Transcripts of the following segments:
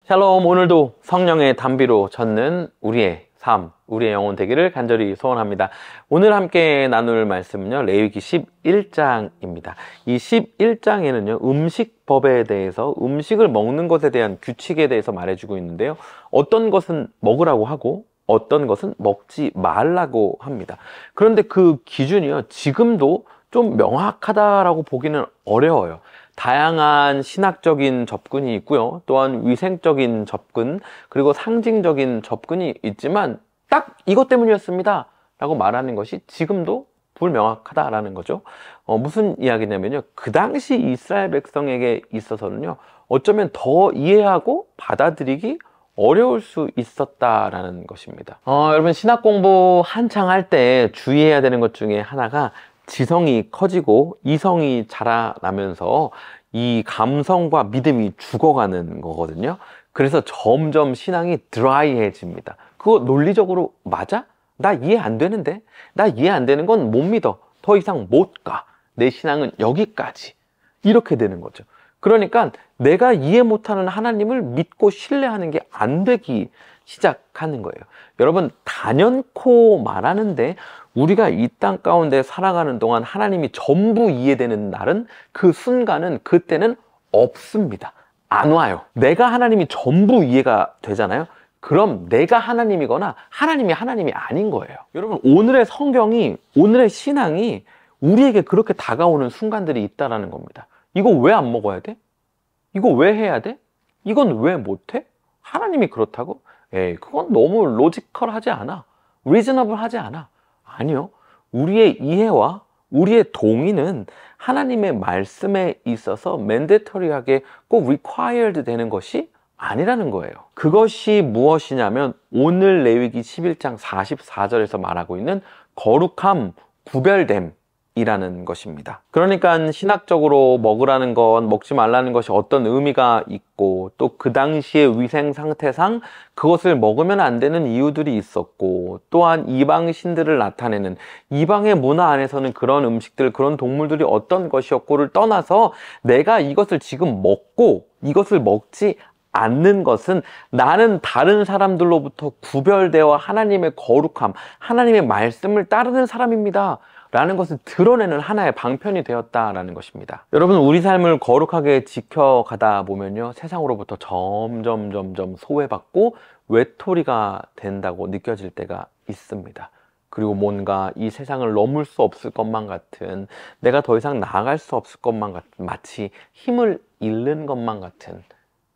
샬롬. 오늘도 성령의 단비로 젖는 우리의 삶, 우리의 영혼 되기를 간절히 소원합니다. 오늘 함께 나눌 말씀은요, 레위기 11장입니다. 이 11장에는요, 음식법에 대해서, 음식을 먹는 것에 대한 규칙에 대해서 말해주고 있는데요, 어떤 것은 먹으라고 하고 어떤 것은 먹지 말라고 합니다. 그런데 그 기준이요, 지금도 좀 명확하다라고 보기는 어려워요. 다양한 신학적인 접근이 있고요. 또한 위생적인 접근, 그리고 상징적인 접근이 있지만 딱 이것 때문이었습니다 라고 말하는 것이 지금도 불명확하다라는 거죠. 무슨 이야기냐면요, 그 당시 이스라엘 백성에게 있어서는요, 어쩌면 더 이해하고 받아들이기 어려울 수 있었다라는 것입니다. 여러분, 신학 공부 한창 할 때 주의해야 되는 것 중에 하나가 지성이 커지고 이성이 자라나면서 이 감성과 믿음이 죽어가는 거거든요. 그래서 점점 신앙이 드라이해집니다. 그거 논리적으로 맞아? 나 이해 안 되는데? 나 이해 안 되는 건 못 믿어. 더 이상 못 가. 내 신앙은 여기까지. 이렇게 되는 거죠. 그러니까 내가 이해 못하는 하나님을 믿고 신뢰하는 게 안 되기 시작하는 거예요. 여러분, 단연코 말하는데 우리가 이 땅 가운데 살아가는 동안 하나님이 전부 이해되는 날은, 그 순간은, 그때는 없습니다. 안 와요. 내가 하나님이 전부 이해가 되잖아요. 그럼 내가 하나님이거나 하나님이 아닌 거예요. 여러분, 오늘의 성경이, 오늘의 신앙이 우리에게 그렇게 다가오는 순간들이 있다라는 겁니다. 이거 왜 안 먹어야 돼? 이거 왜 해야 돼? 이건 왜 못해? 하나님이 그렇다고? 에이, 그건 너무 로지컬하지 않아. 리즈너블하지 않아. 아니요. 우리의 이해와 우리의 동의는 하나님의 말씀에 있어서 맨데터리하게 꼭 required 되는 것이 아니라는 거예요. 그것이 무엇이냐면 오늘 레위기 11장 44절에서 말하고 있는 거룩함, 구별됨 이라는 것입니다. 그러니까 신학적으로 먹으라는 것, 먹지 말라는 것이 어떤 의미가 있고, 또 그 당시의 위생 상태상 그것을 먹으면 안 되는 이유들이 있었고, 또한 이방 신들을 나타내는, 이방의 문화 안에서는 그런 음식들, 그런 동물들이 어떤 것이었고를 떠나서 내가 이것을 지금 먹고 이것을 먹지 않는 것은 나는 다른 사람들로부터 구별되어 하나님의 거룩함, 하나님의 말씀을 따르는 사람입니다 라는 것을 드러내는 하나의 방편이 되었다라는 것입니다. 여러분, 우리 삶을 거룩하게 지켜가다 보면요, 세상으로부터 점점 소외받고 외톨이가 된다고 느껴질 때가 있습니다. 그리고 뭔가 이 세상을 넘을 수 없을 것만 같은, 내가 더 이상 나아갈 수 없을 것만 같은, 마치 힘을 잃는 것만 같은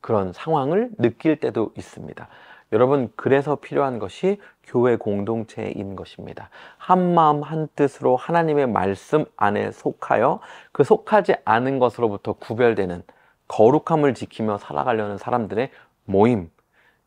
그런 상황을 느낄 때도 있습니다. 여러분, 그래서 필요한 것이 교회 공동체인 것입니다. 한 마음 한 뜻으로 하나님의 말씀 안에 속하여 그 속하지 않은 것으로부터 구별되는 거룩함을 지키며 살아가려는 사람들의 모임,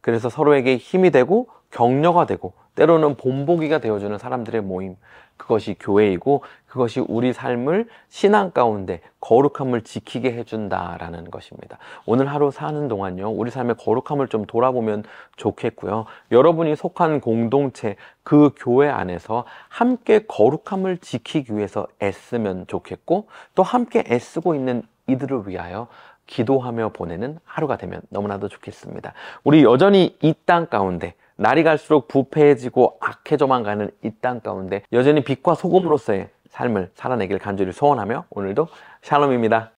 그래서 서로에게 힘이 되고 격려가 되고 때로는 본보기가 되어주는 사람들의 모임, 그것이 교회이고 그것이 우리 삶을 신앙 가운데 거룩함을 지키게 해준다라는 것입니다. 오늘 하루 사는 동안요, 우리 삶의 거룩함을 좀 돌아보면 좋겠고요. 여러분이 속한 공동체, 그 교회 안에서 함께 거룩함을 지키기 위해서 애쓰면 좋겠고, 또 함께 애쓰고 있는 이들을 위하여 기도하며 보내는 하루가 되면 너무나도 좋겠습니다. 우리 여전히 이 땅 가운데, 날이 갈수록 부패해지고 악해져만 가는 이 땅 가운데 여전히 빛과 소금으로서의 삶을 살아내길 간절히 소원하며 오늘도 샬롬입니다.